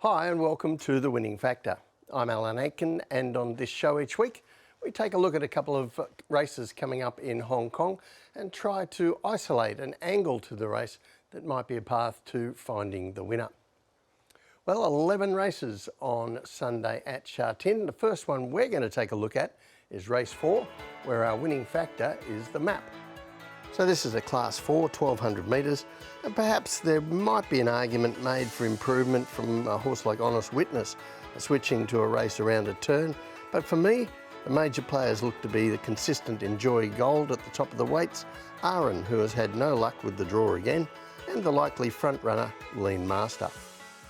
Hi and welcome to The Winning Factor. I'm Alan Aitken, and on this show each week we take a look at a couple of races coming up in Hong Kong and try to isolate an angle to the race that might be a path to finding the winner. Well, 11 races on Sunday at Sha Tin. The first one we're going to take a look at is race 4, where our winning factor is the map. So this is a class 4, 1200 metres, and perhaps there might be an argument made for improvement from a horse like Honest Witness switching to a race around a turn. But for me, the major players look to be the consistent Enjoy Gold at the top of the weights, Aaron, who has had no luck with the draw again, and the likely front runner, Lean Master.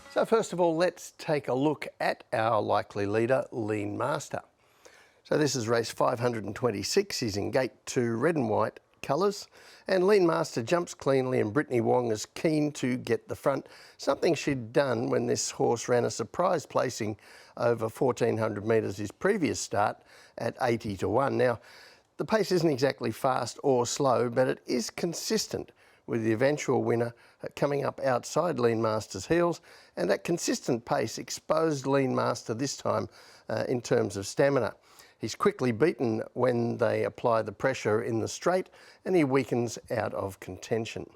So first of all, let's take a look at our likely leader, Lean Master. So this is race 526. He's in gate 2, red and white colours, and Lean Master jumps cleanly, and Brittany Wong is keen to get the front, something she'd done when this horse ran a surprise placing over 1400 metres his previous start at 80 to 1. Now, the pace isn't exactly fast or slow, but it is consistent with the eventual winner coming up outside Lean Master's heels, and that consistent pace exposed Lean Master this time in terms of stamina. He's quickly beaten when they apply the pressure in the straight, and he weakens out of contention.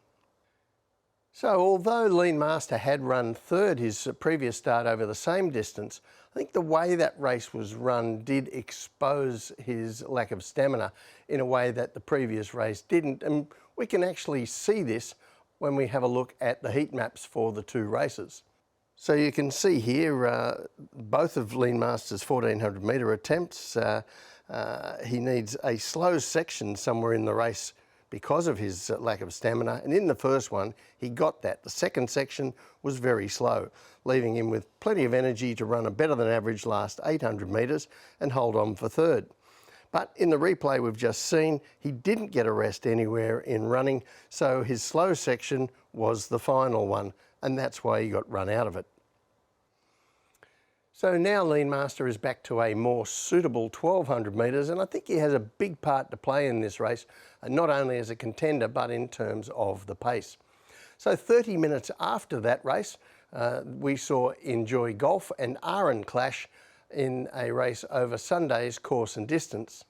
So although Lean Master had run third his previous start over the same distance, I think the way that race was run did expose his lack of stamina in a way that the previous race didn't, and we can actually see this when we have a look at the heat maps for the two races. So you can see here both of Lean Master's 1400 metre attempts. He needs a slow section somewhere in the race because of his lack of stamina, and in the first one he got that. The second section was very slow, leaving him with plenty of energy to run a better than average last 800 metres and hold on for third. But in the replay we've just seen, he didn't get a rest anywhere in running, so his slow section was the final one, and that's why he got run out of it. So now Lean Master is back to a more suitable 1200 metres, and I think he has a big part to play in this race, not only as a contender but in terms of the pace. So 30 minutes after that race, we saw Enjoy Golf and Aaron clash in a race over Sunday's course and distance.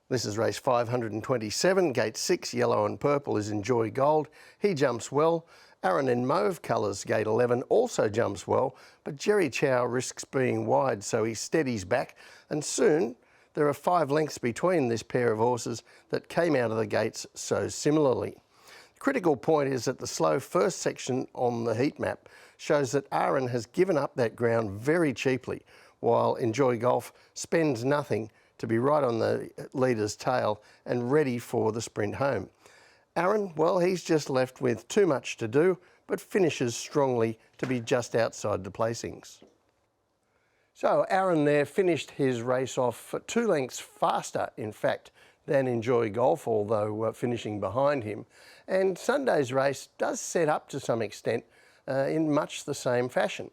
This is race 527, gate 6, yellow and purple is Enjoy Gold. He jumps well. Aaron in mauve colours, gate 11, also jumps well, but Jerry Chow risks being wide, so he steadies back, and soon there are 5 lengths between this pair of horses that came out of the gates so similarly. The critical point is that the slow first section on the heat map shows that Aaron has given up that ground very cheaply, while Enjoy Golf spends nothing to be right on the leader's tail and ready for the sprint home. Aaron, well, he's just left with too much to do, but finishes strongly to be just outside the placings. So Aaron there finished his race off 2 lengths faster, in fact, than Enjoy Golf, although finishing behind him. And Sunday's race does set up to some extent in much the same fashion.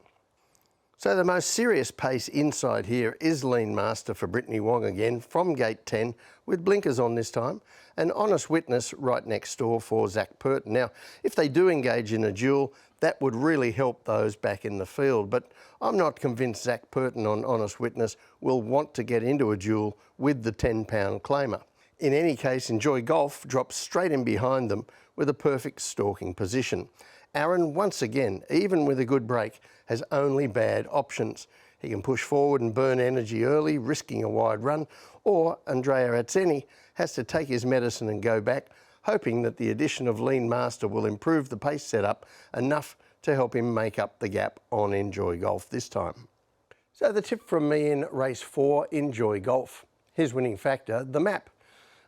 So the most serious pace inside here is Lean Master for Brittany Wong again, from gate 10, with blinkers on this time, and Honest Witness right next door for Zac Purton. Now, if they do engage in a duel, that would really help those back in the field, but I'm not convinced Zac Purton on Honest Witness will want to get into a duel with the 10-pound claimer. In any case, Enjoy Golf drops straight in behind them with a perfect stalking position. Aaron, once again, even with a good break, has only bad options. He can push forward and burn energy early, risking a wide run, or Andrea Atzeni has to take his medicine and go back, hoping that the addition of Lean Master will improve the pace setup enough to help him make up the gap on Enjoy Golf this time. So the tip from me in race 4, Enjoy Golf. His winning factor, the map.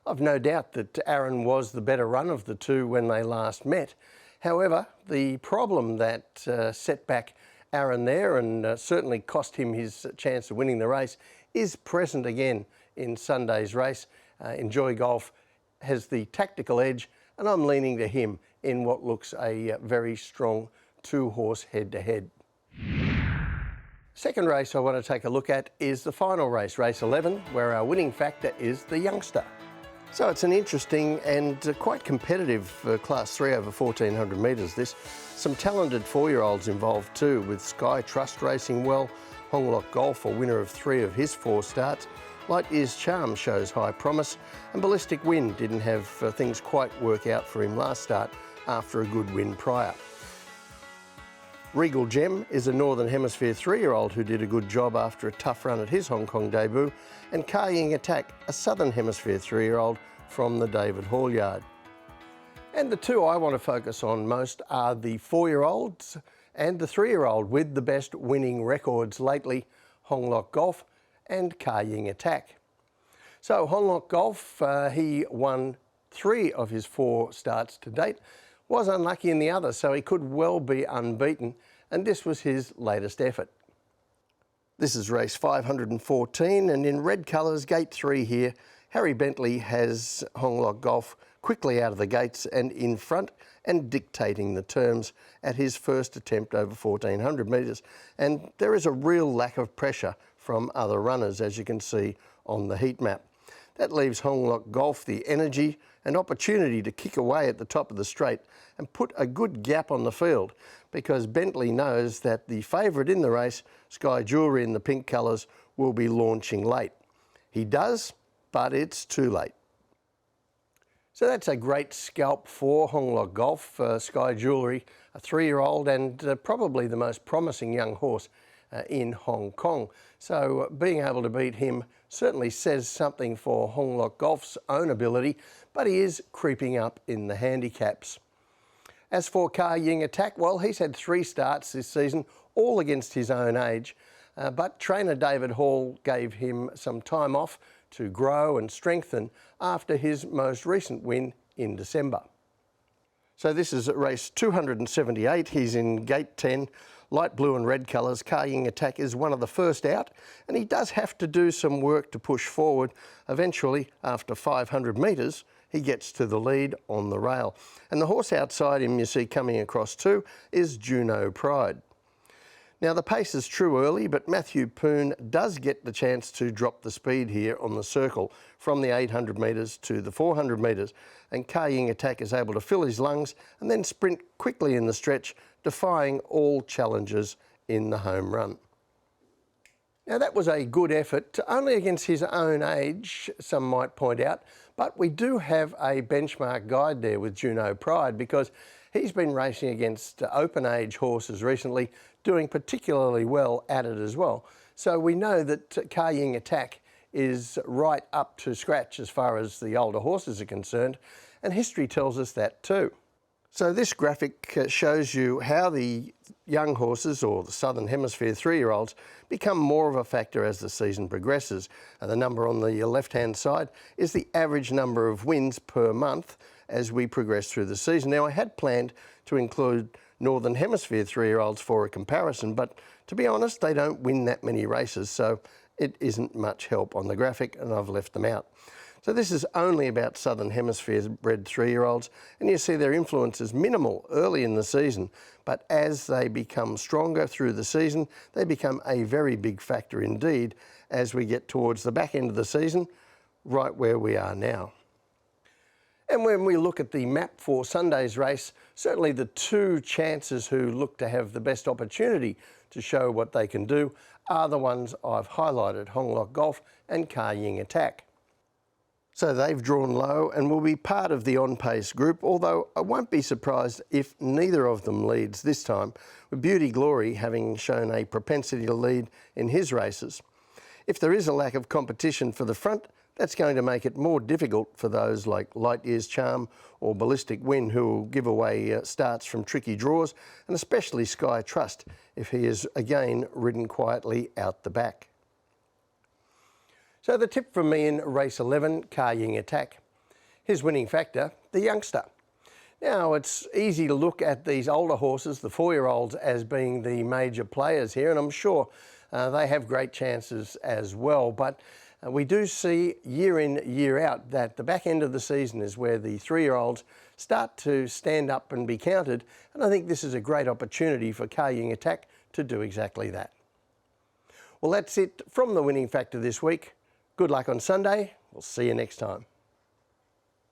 I've no doubt that Aaron was the better run of the two when they last met. However, the problem that set back Aaron there and certainly cost him his chance of winning the race is present again in Sunday's race. Enjoy Golf has the tactical edge, and I'm leaning to him in what looks a very strong 2-horse head-to-head. Second race I want to take a look at is the final race, race 11, where our winning factor is the youngster. So it's an interesting and quite competitive Class 3 over 1400 metres this. Some talented 4-year-olds involved too, with Sky Trust racing well, Honglok Golf, a winner of 3 of his 4 starts. Light Years Charm shows high promise, and Ballistic Wind didn't have things quite work out for him last start after a good win prior. Regal Gem is a Northern Hemisphere 3-year-old who did a good job after a tough run at his Hong Kong debut, and Ka Ying Attack, a Southern Hemisphere 3-year-old from the David Hall yard. And the two I want to focus on most are the 4-year-olds and the 3-year-old with the best winning records lately, Honglok Golf and Ka Ying Attack. So Honglok Golf, he won 3 of his 4 starts to date, was unlucky in the other, so he could well be unbeaten, and this was his latest effort. This is race 514, and in red colours, gate 3 here, Harry Bentley has Honglok Golf quickly out of the gates and in front and dictating the terms at his first attempt over 1400 metres, and there is a real lack of pressure from other runners, as you can see on the heat map. That leaves Honglok Golf the energy and opportunity to kick away at the top of the straight and put a good gap on the field, because Bentley knows that the favourite in the race, Sky Jewellery in the pink colours, will be launching late. He does, but it's too late. So that's a great scalp for Honglok Golf. Sky Jewellery, a 3-year-old and probably the most promising young horse in Hong Kong. So being able to beat him certainly says something for Honglok Golf's own ability, but he is creeping up in the handicaps. As for Ka Ying Attack, well, he's had 3 starts this season, all against his own age, but trainer David Hall gave him some time off to grow and strengthen after his most recent win in December. So this is at race 278. He's in gate 10, light blue and red colours. Ka Ying Attack is one of the first out, and he does have to do some work to push forward. Eventually, after 500 metres, he gets to the lead on the rail. And the horse outside him you see coming across too is Juno Pride. Now the pace is true early, but Matthew Poon does get the chance to drop the speed here on the circle from the 800 metres to the 400 metres, and Ka Ying Attack is able to fill his lungs and then sprint quickly in the stretch, defying all challenges in the home run. Now that was a good effort, only against his own age, some might point out, but we do have a benchmark guide there with Juno Pride, because he's been racing against open age horses recently, doing particularly well at it as well. So we know that Ka Ying Attack is right up to scratch as far as the older horses are concerned, and history tells us that too. So this graphic shows you how the young horses, or the Southern Hemisphere 3-year-olds, become more of a factor as the season progresses. The number on the left-hand side is the average number of wins per month as we progress through the season. Now, I had planned to include Northern Hemisphere 3-year-olds for a comparison, but to be honest, they don't win that many races, so it isn't much help on the graphic, and I've left them out. So this is only about Southern Hemisphere bred 3-year-olds, and you see their influence is minimal early in the season, but as they become stronger through the season, they become a very big factor indeed as we get towards the back end of the season, right where we are now. And when we look at the map for Sunday's race, certainly the 2 chances who look to have the best opportunity to show what they can do are the ones I've highlighted, Honglok Golf and Ka Ying Attack. So they've drawn low and will be part of the on-pace group, although I won't be surprised if neither of them leads this time, with Beauty Glory having shown a propensity to lead in his races. If there is a lack of competition for the front, that's going to make it more difficult for those like Light Years Charm or Ballistic Wind, who will give away starts from tricky draws, and especially Sky Trust if he is again ridden quietly out the back. So the tip from me in race 11, Ka Ying Attack. His winning factor, the youngster. Now, it's easy to look at these older horses, the 4-year-olds, as being the major players here, and I'm sure they have great chances as well, but we do see year in, year out that the back end of the season is where the 3-year-olds start to stand up and be counted, and I think this is a great opportunity for Ka Ying Attack to do exactly that. Well, that's it from the winning factor this week. Good luck on Sunday. We'll see you next time.